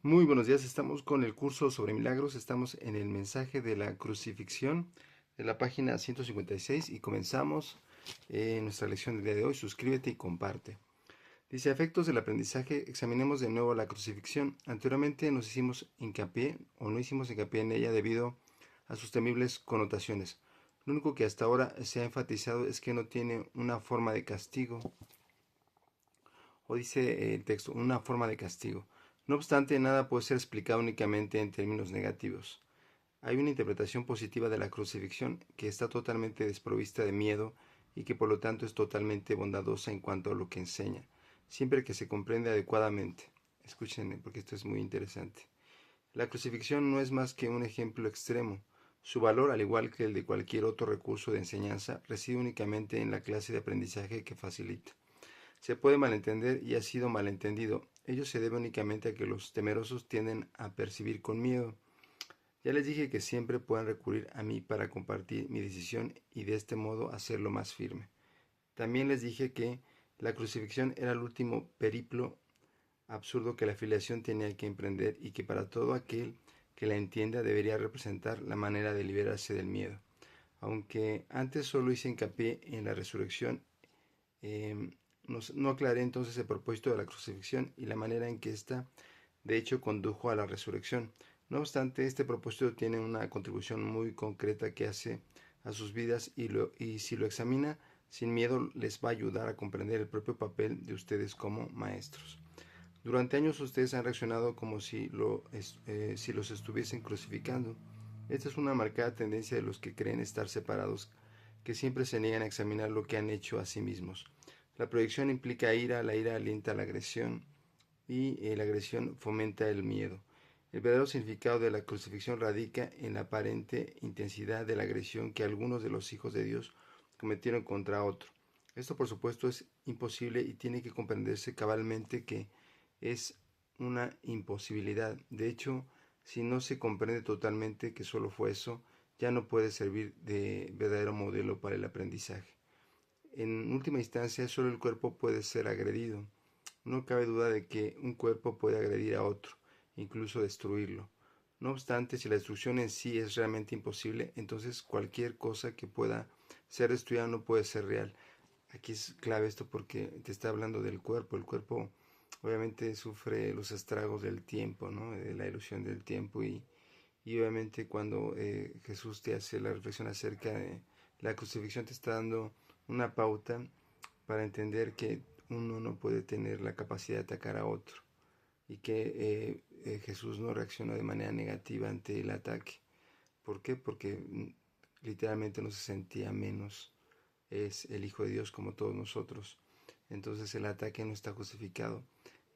Muy buenos días, estamos con el curso sobre milagros, estamos en el mensaje de la crucifixión de la página 156 y comenzamos nuestra lección del día de hoy. Suscríbete y comparte. Dice, a efectos del aprendizaje, examinemos de nuevo la crucifixión. Anteriormente nos hicimos hincapié o no hicimos hincapié en ella debido a sus temibles connotaciones. Lo único que hasta ahora se ha enfatizado es que no tiene una forma de castigo, o dice el texto, una forma de castigo. No obstante, nada puede ser explicado únicamente en términos negativos. Hay una interpretación positiva de la crucifixión que está totalmente desprovista de miedo y que por lo tanto es totalmente bondadosa en cuanto a lo que enseña, siempre que se comprende adecuadamente. Escúchenme porque esto es muy interesante. La crucifixión no es más que un ejemplo extremo. Su valor, al igual que el de cualquier otro recurso de enseñanza, reside únicamente en la clase de aprendizaje que facilita. Se puede malentender y ha sido malentendido. Ello se debe únicamente a que los temerosos tienden a percibir con miedo. Ya les dije que siempre puedan recurrir a mí para compartir mi decisión y de este modo hacerlo más firme. También les dije que la crucifixión era el último periplo absurdo que la filiación tenía que emprender y que para todo aquel que la entienda debería representar la manera de liberarse del miedo. Aunque antes solo hice hincapié en la resurrección, eh, no aclaré entonces el propósito de la crucifixión y la manera en que ésta de hecho condujo a la resurrección. No obstante, este propósito tiene una contribución muy concreta que hace a sus vidas y si lo examina sin miedo les va a ayudar a comprender el propio papel de ustedes como maestros. Durante años ustedes han reaccionado como si los estuviesen crucificando. Esta es una marcada tendencia de los que creen estar separados, que siempre se niegan a examinar lo que han hecho a sí mismos. La proyección implica ira, la ira alienta la agresión y la agresión fomenta el miedo. El verdadero significado de la crucifixión radica en la aparente intensidad de la agresión que algunos de los hijos de Dios cometieron contra otro. Esto por supuesto es imposible y tiene que comprenderse cabalmente que es una imposibilidad. De hecho, si no se comprende totalmente que solo fue eso, ya no puede servir de verdadero modelo para el aprendizaje. En última instancia, solo el cuerpo puede ser agredido. No cabe duda de que un cuerpo puede agredir a otro, incluso destruirlo. No obstante, si la destrucción en sí es realmente imposible, entonces cualquier cosa que pueda ser destruida no puede ser real. Aquí es clave esto porque te está hablando del cuerpo. El cuerpo obviamente sufre los estragos del tiempo, ¿no? De la ilusión del tiempo y obviamente cuando Jesús te hace la reflexión acerca de la crucifixión te está dando una pauta para entender que uno no puede tener la capacidad de atacar a otro y que Jesús no reacciona de manera negativa ante el ataque. ¿Por qué? Porque literalmente no se sentía menos, es el Hijo de Dios como todos nosotros. Entonces el ataque no está justificado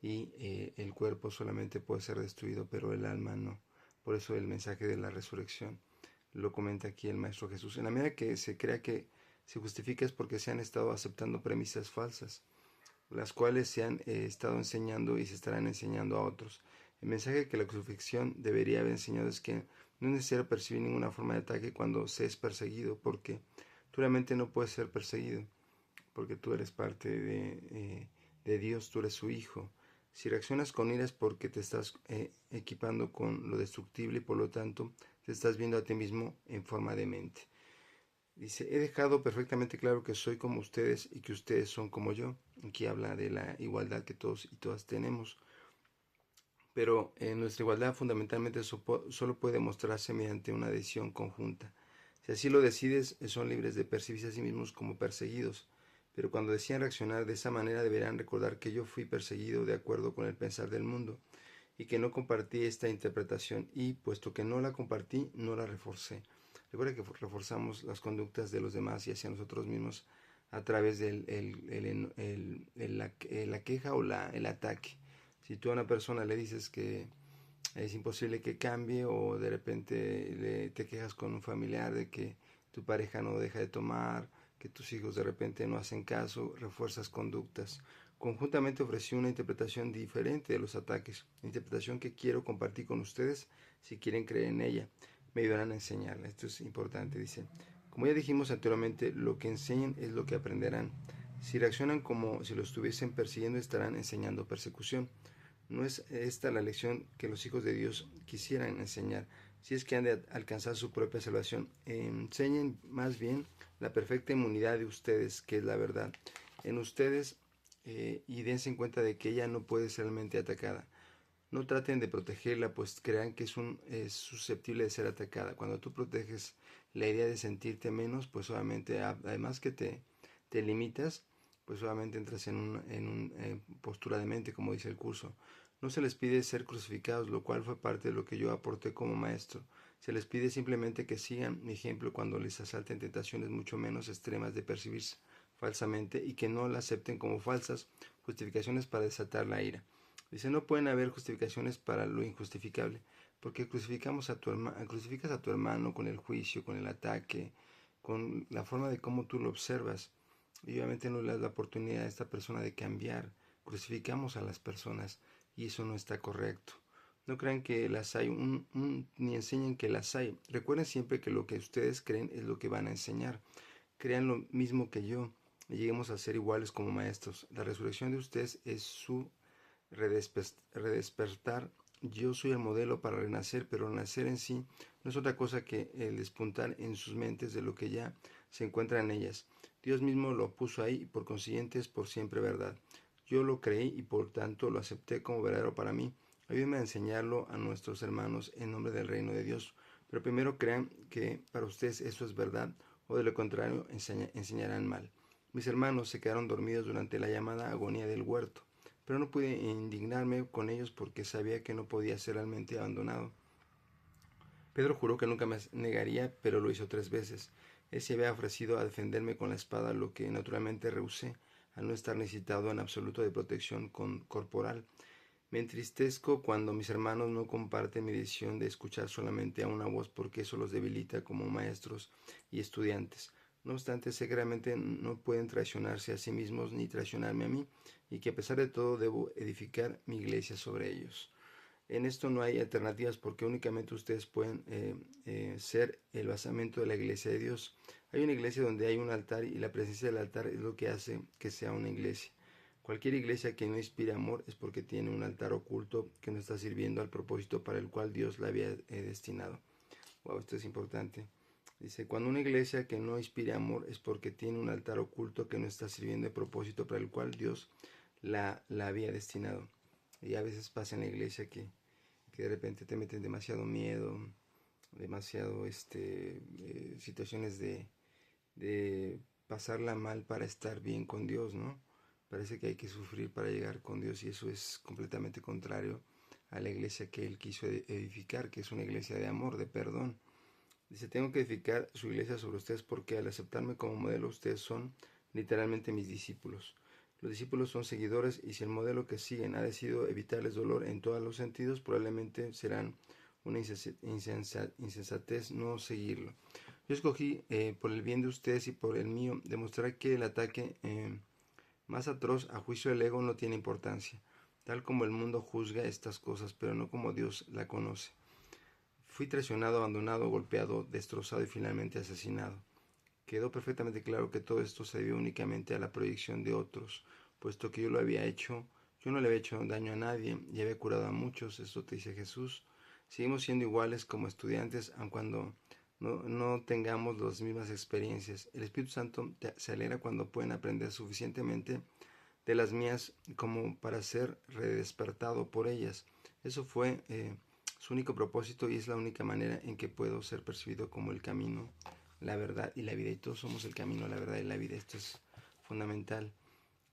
y el cuerpo solamente puede ser destruido, pero el alma no. Por eso el mensaje de la resurrección lo comenta aquí el Maestro Jesús. En la medida que se crea que se justifica es porque se han estado aceptando premisas falsas, las cuales se han estado enseñando y se estarán enseñando a otros. El mensaje que la crucifixión debería haber enseñado es que no es necesario percibir ninguna forma de ataque cuando se es perseguido, porque tú realmente no puedes ser perseguido, porque tú eres parte de Dios, tú eres su hijo. Si reaccionas con ira es porque te estás equipando con lo destructible y por lo tanto te estás viendo a ti mismo en forma de mente. Dice, he dejado perfectamente claro que soy como ustedes y que ustedes son como yo. Aquí habla de la igualdad que todos y todas tenemos. Pero nuestra igualdad fundamentalmente solo puede mostrarse mediante una decisión conjunta. Si así lo decides, son libres de percibirse a sí mismos como perseguidos. Pero cuando decidan reaccionar de esa manera deberán recordar que yo fui perseguido de acuerdo con el pensar del mundo y que no compartí esta interpretación y, puesto que no la compartí, no la reforcé. Recuerda que reforzamos las conductas de los demás y hacia nosotros mismos a través de la queja o el ataque. Si tú a una persona le dices que es imposible que cambie o de repente te quejas con un familiar de que tu pareja no deja de tomar, que tus hijos de repente no hacen caso, refuerzas conductas. Conjuntamente ofrecí una interpretación diferente de los ataques, interpretación que quiero compartir con ustedes si quieren creer en ella. Me ayudarán a enseñarla. Esto es importante, dice. Como ya dijimos anteriormente, lo que enseñen es lo que aprenderán. Si reaccionan como si lo estuviesen persiguiendo, estarán enseñando persecución. No es esta la lección que los hijos de Dios quisieran enseñar, si es que han de alcanzar su propia salvación. Enseñen más bien la perfecta inmunidad de ustedes, que es la verdad, en ustedes, y dense en cuenta de que ella no puede ser realmente atacada. No traten de protegerla, pues crean que es susceptible de ser atacada. Cuando tú proteges la idea de sentirte menos, pues obviamente, además que te limitas, pues obviamente entras en postura de mente, como dice el curso. No se les pide ser crucificados, lo cual fue parte de lo que yo aporté como maestro. Se les pide simplemente que sigan mi ejemplo cuando les asalten tentaciones mucho menos extremas de percibirse falsamente y que no la acepten como falsas justificaciones para desatar la ira. Dice, no pueden haber justificaciones para lo injustificable, porque crucificas a tu hermano con el juicio, con el ataque, con la forma de cómo tú lo observas. Y obviamente no le das la oportunidad a esta persona de cambiar. Crucificamos a las personas y eso no está correcto. No crean que las hay, ni enseñen que las hay. Recuerden siempre que lo que ustedes creen es lo que van a enseñar. Crean lo mismo que yo y lleguemos a ser iguales como maestros. La resurrección de ustedes es su redespertar. Yo soy el modelo para renacer, pero renacer en sí no es otra cosa que el despuntar en sus mentes de lo que ya se encuentra en ellas. Dios mismo lo puso ahí y por consiguiente es por siempre verdad. Yo lo creí y por tanto lo acepté como verdadero para mí. Ayúdenme a enseñarlo a nuestros hermanos en nombre del reino de Dios. Pero primero crean que para ustedes eso es verdad o de lo contrario enseñarán mal. Mis hermanos se quedaron dormidos durante la llamada agonía del huerto, pero no pude indignarme con ellos porque sabía que no podía ser realmente abandonado. Pedro juró que nunca me negaría, pero lo hizo 3 veces. Él se había ofrecido a defenderme con la espada, lo que naturalmente rehusé, al no estar necesitado en absoluto de protección corporal. Me entristezco cuando mis hermanos no comparten mi decisión de escuchar solamente a una voz porque eso los debilita como maestros y estudiantes. No obstante, sé que realmente no pueden traicionarse a sí mismos ni traicionarme a mí y que a pesar de todo debo edificar mi iglesia sobre ellos. En esto no hay alternativas porque únicamente ustedes pueden ser el basamento de la iglesia de Dios. Hay una iglesia donde hay un altar y la presencia del altar es lo que hace que sea una iglesia. Cualquier iglesia que no inspire amor es porque tiene un altar oculto que no está sirviendo al propósito para el cual Dios la había destinado. Wow, esto es importante. Dice, cuando una iglesia que no inspire amor es porque tiene un altar oculto que no está sirviendo el propósito para el cual Dios la había destinado. Y a veces pasa en la iglesia que de repente te meten demasiado miedo, demasiado situaciones de pasarla mal para estar bien con Dios, ¿no? Parece que hay que sufrir para llegar con Dios y eso es completamente contrario a la iglesia que Él quiso edificar, que es una iglesia de amor, de perdón. Dice, tengo que edificar su iglesia sobre ustedes porque al aceptarme como modelo ustedes son literalmente mis discípulos. Los discípulos son seguidores y si el modelo que siguen ha decidido evitarles dolor en todos los sentidos, probablemente serán una insensatez no seguirlo. Yo escogí por el bien de ustedes y por el mío demostrar que el ataque más atroz a juicio del ego no tiene importancia, tal como el mundo juzga estas cosas, pero no como Dios la conoce. Fui traicionado, abandonado, golpeado, destrozado y finalmente asesinado. Quedó perfectamente claro que todo esto se debió únicamente a la proyección de otros, puesto que yo lo había hecho, yo no le había hecho daño a nadie y había curado a muchos, esto te dice Jesús. Seguimos siendo iguales como estudiantes, aun cuando no tengamos las mismas experiencias. El Espíritu Santo se alegra cuando pueden aprender suficientemente de las mías como para ser redespertado por ellas. Eso fue su único propósito y es la única manera en que puedo ser percibido como el camino, la verdad y la vida. Y todos somos el camino, la verdad y la vida. Esto es fundamental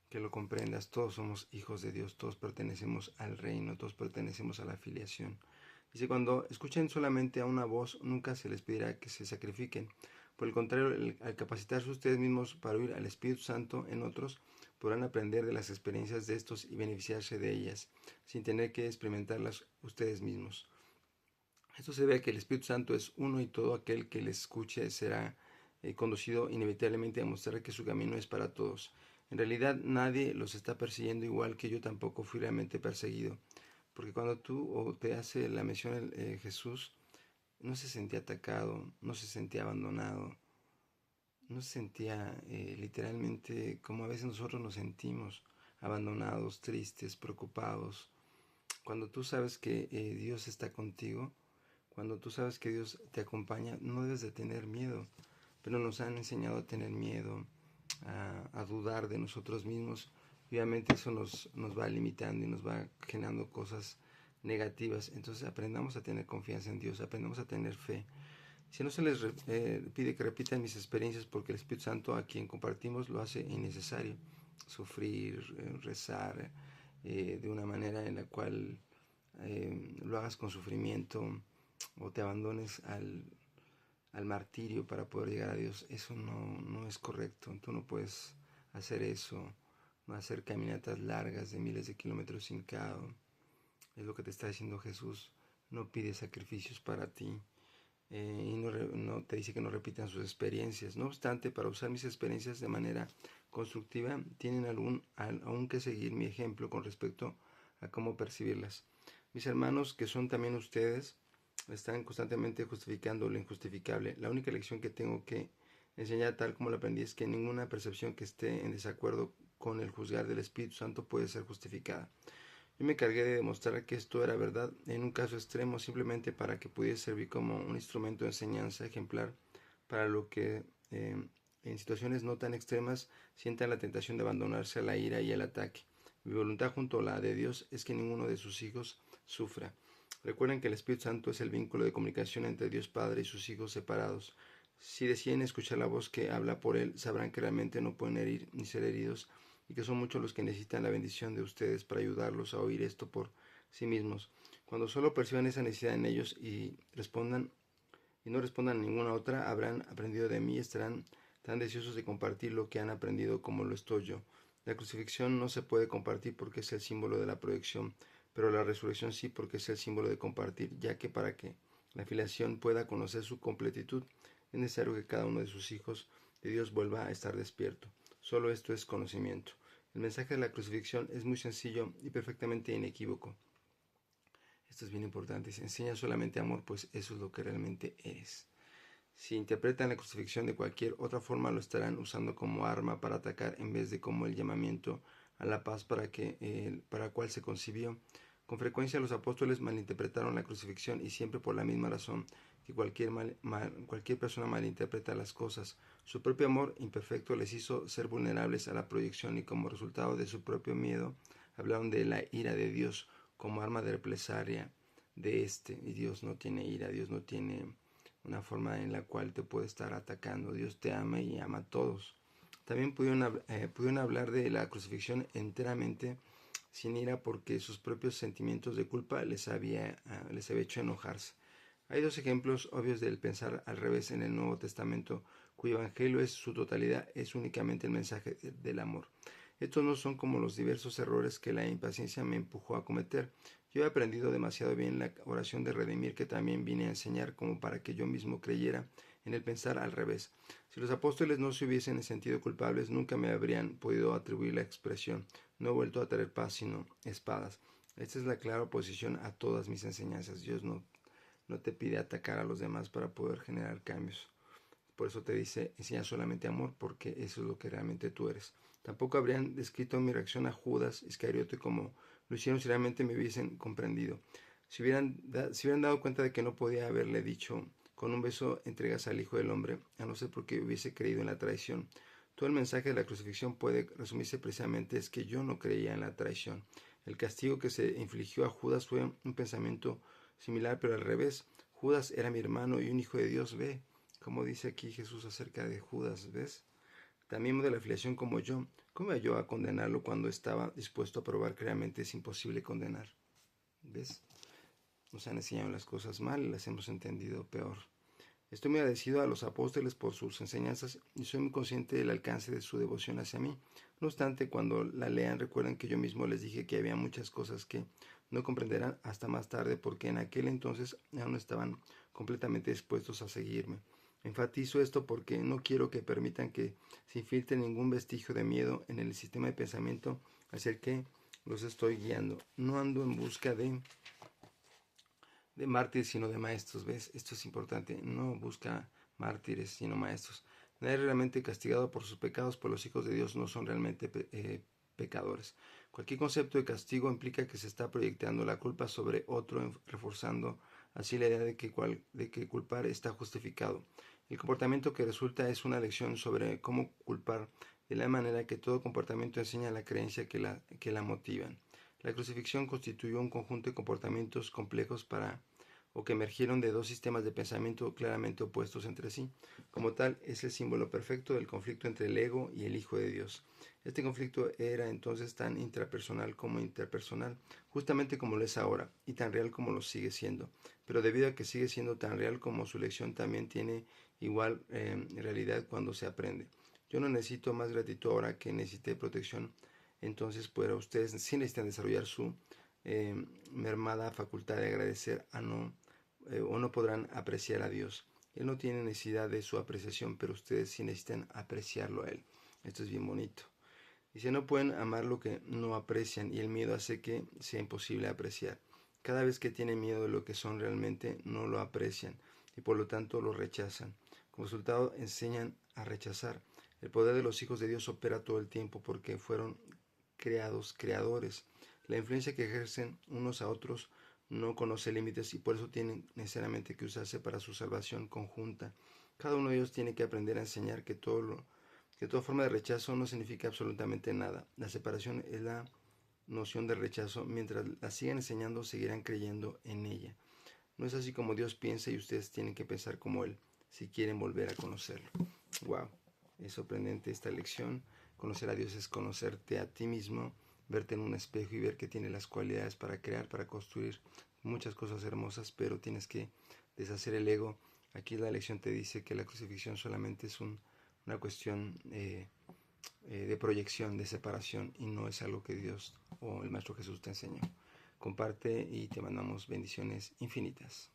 que lo comprendas. Todos somos hijos de Dios, todos pertenecemos al reino, todos pertenecemos a la filiación. Dice, cuando escuchen solamente a una voz, nunca se les pedirá que se sacrifiquen. Por el contrario, al capacitarse ustedes mismos para oír al Espíritu Santo en otros, podrán aprender de las experiencias de estos y beneficiarse de ellas, sin tener que experimentarlas ustedes mismos. Esto se debe a que el Espíritu Santo es uno y todo aquel que le escuche será conducido inevitablemente a mostrar que su camino es para todos. En realidad nadie los está persiguiendo igual que yo tampoco fui realmente perseguido. Porque cuando tú o te hace la mención Jesús, no se sentía atacado, no se sentía abandonado, no se sentía literalmente como a veces nosotros nos sentimos, abandonados, tristes, preocupados. Cuando tú sabes que Dios está contigo, cuando tú sabes que Dios te acompaña, no debes de tener miedo. Pero nos han enseñado a tener miedo, a dudar de nosotros mismos. Obviamente eso nos va limitando y nos va generando cosas negativas. Entonces aprendamos a tener confianza en Dios, aprendamos a tener fe. Si no se les pide que repitan mis experiencias porque el Espíritu Santo a quien compartimos lo hace innecesario. Sufrir, rezar de una manera en la cual lo hagas con sufrimiento o te abandones al martirio para poder llegar a Dios, eso no es correcto. Tú no puedes hacer eso, no hacer caminatas largas de miles de kilómetros hincado. Es lo que te está diciendo Jesús. No pide sacrificios para ti. Y no te dice que no repitan sus experiencias. No obstante, para usar mis experiencias de manera constructiva, tienen aún que seguir mi ejemplo con respecto a cómo percibirlas. Mis hermanos, que son también ustedes, están constantemente justificando lo injustificable. La única lección que tengo que enseñar tal como la aprendí es que ninguna percepción que esté en desacuerdo con el juzgar del Espíritu Santo puede ser justificada. Yo me encargué de demostrar que esto era verdad en un caso extremo simplemente para que pudiese servir como un instrumento de enseñanza ejemplar para lo que en situaciones no tan extremas sientan la tentación de abandonarse a la ira y al ataque. Mi voluntad junto a la de Dios es que ninguno de sus hijos sufra. Recuerden que el Espíritu Santo es el vínculo de comunicación entre Dios Padre y sus hijos separados. Si deciden escuchar la voz que habla por Él, sabrán que realmente no pueden herir ni ser heridos y que son muchos los que necesitan la bendición de ustedes para ayudarlos a oír esto por sí mismos. Cuando solo perciban esa necesidad en ellos y no respondan a ninguna otra, habrán aprendido de mí y estarán tan deseosos de compartir lo que han aprendido como lo estoy yo. La crucifixión no se puede compartir porque es el símbolo de la proyección, pero la resurrección sí porque es el símbolo de compartir, ya que para que la filiación pueda conocer su completitud, es necesario que cada uno de sus hijos de Dios vuelva a estar despierto. Solo esto es conocimiento. El mensaje de la crucifixión es muy sencillo y perfectamente inequívoco. Esto es bien importante. Si enseñas solamente amor, pues eso es lo que realmente eres. Si interpretan la crucifixión de cualquier otra forma, lo estarán usando como arma para atacar en vez de como el llamamiento a la paz para cual se concibió. Con frecuencia los apóstoles malinterpretaron la crucifixión y siempre por la misma razón que cualquier persona malinterpreta las cosas. Su propio amor imperfecto les hizo ser vulnerables a la proyección y como resultado de su propio miedo hablaron de la ira de Dios como arma de represalia de este. Y Dios no tiene ira, Dios no tiene una forma en la cual te puede estar atacando. Dios te ama y ama a todos. También pudieron hablar de la crucifixión enteramente sin ira porque sus propios sentimientos de culpa les había hecho enojarse. Hay dos ejemplos obvios del pensar al revés en el Nuevo Testamento, cuyo evangelio es su totalidad, es únicamente el mensaje del amor. Estos no son como los diversos errores que la impaciencia me empujó a cometer. Yo he aprendido demasiado bien la oración de redimir que también vine a enseñar como para que yo mismo creyera en el pensar al revés. Si los apóstoles no se hubiesen sentido culpables, nunca me habrían podido atribuir la expresión no he vuelto a traer paz sino espadas. Esta es la clara oposición a todas mis enseñanzas. Dios no te pide atacar a los demás para poder generar cambios. Por eso te dice, enseña solamente amor, porque eso es lo que realmente tú eres. Tampoco habrían descrito mi reacción a Judas Iscariote como lo hicieron si realmente me hubiesen comprendido. Si hubieran dado cuenta de que no podía haberle dicho, con un beso entregas al Hijo del Hombre, a no ser porque hubiese creído en la traición. Todo el mensaje de la crucifixión puede resumirse precisamente es que yo no creía en la traición. El castigo que se infligió a Judas fue un pensamiento similar, pero al revés. Judas era mi hermano y un hijo de Dios, ve. Como dice aquí Jesús acerca de Judas, ¿ves? También de la afiliación como yo. ¿Cómo iba yo a condenarlo cuando estaba dispuesto a probar que realmente es imposible condenar? ¿Ves? Nos han enseñado las cosas mal y las hemos entendido peor. Estoy muy agradecido a los apóstoles por sus enseñanzas y soy muy consciente del alcance de su devoción hacia mí. No obstante, cuando la lean, recuerden que yo mismo les dije que había muchas cosas que no comprenderán hasta más tarde porque en aquel entonces aún no estaban completamente dispuestos a seguirme. Enfatizo esto porque no quiero que permitan que se infiltre ningún vestigio de miedo en el sistema de pensamiento hacia el que los estoy guiando. No ando en busca de mártires sino de maestros, ¿ves? Esto es importante, no busca mártires sino maestros. Nadie es realmente castigado por sus pecados, pues los hijos de Dios no son realmente pecadores. Cualquier concepto de castigo implica que se está proyectando la culpa sobre otro, reforzando así la idea de que culpar está justificado. El comportamiento que resulta es una lección sobre cómo culpar, de la manera que todo comportamiento enseña la creencia que la motivan. La crucifixión constituyó un conjunto de comportamientos complejos o que emergieron de dos sistemas de pensamiento claramente opuestos entre sí. Como tal, es el símbolo perfecto del conflicto entre el ego y el Hijo de Dios. Este conflicto era entonces tan intrapersonal como interpersonal, justamente como lo es ahora, y tan real como lo sigue siendo. Pero debido a que sigue siendo tan real como su lección también tiene igual realidad cuando se aprende. Yo no necesito más gratitud ahora que necesité protección, entonces pues ustedes sí necesitan desarrollar su mermada facultad de agradecer o no podrán apreciar a Dios. Él no tiene necesidad de su apreciación, pero ustedes sí necesitan apreciarlo a Él. Esto es bien bonito. Dice, no pueden amar lo que no aprecian y el miedo hace que sea imposible apreciar. Cada vez que tienen miedo de lo que son realmente, no lo aprecian y por lo tanto lo rechazan. Como resultado, enseñan a rechazar. El poder de los hijos de Dios opera todo el tiempo porque fueron creadores. La influencia que ejercen unos a otros no conoce límites y por eso tienen necesariamente que usarse para su salvación conjunta. Cada uno de ellos tiene que aprender a enseñar que toda forma de rechazo no significa absolutamente nada. La separación es la noción de rechazo. Mientras la sigan enseñando, seguirán creyendo en ella. No es así como Dios piensa y ustedes tienen que pensar como Él si quieren volver a conocerlo. Wow, es sorprendente esta lección. Conocer a Dios es conocerte a ti mismo, verte en un espejo y ver que tiene las cualidades para crear, para construir muchas cosas hermosas, pero tienes que deshacer el ego. Aquí la lección te dice que la crucifixión solamente es una cuestión de proyección, de separación, y no es algo que Dios o el Maestro Jesús te enseñó. Comparte y te mandamos bendiciones infinitas.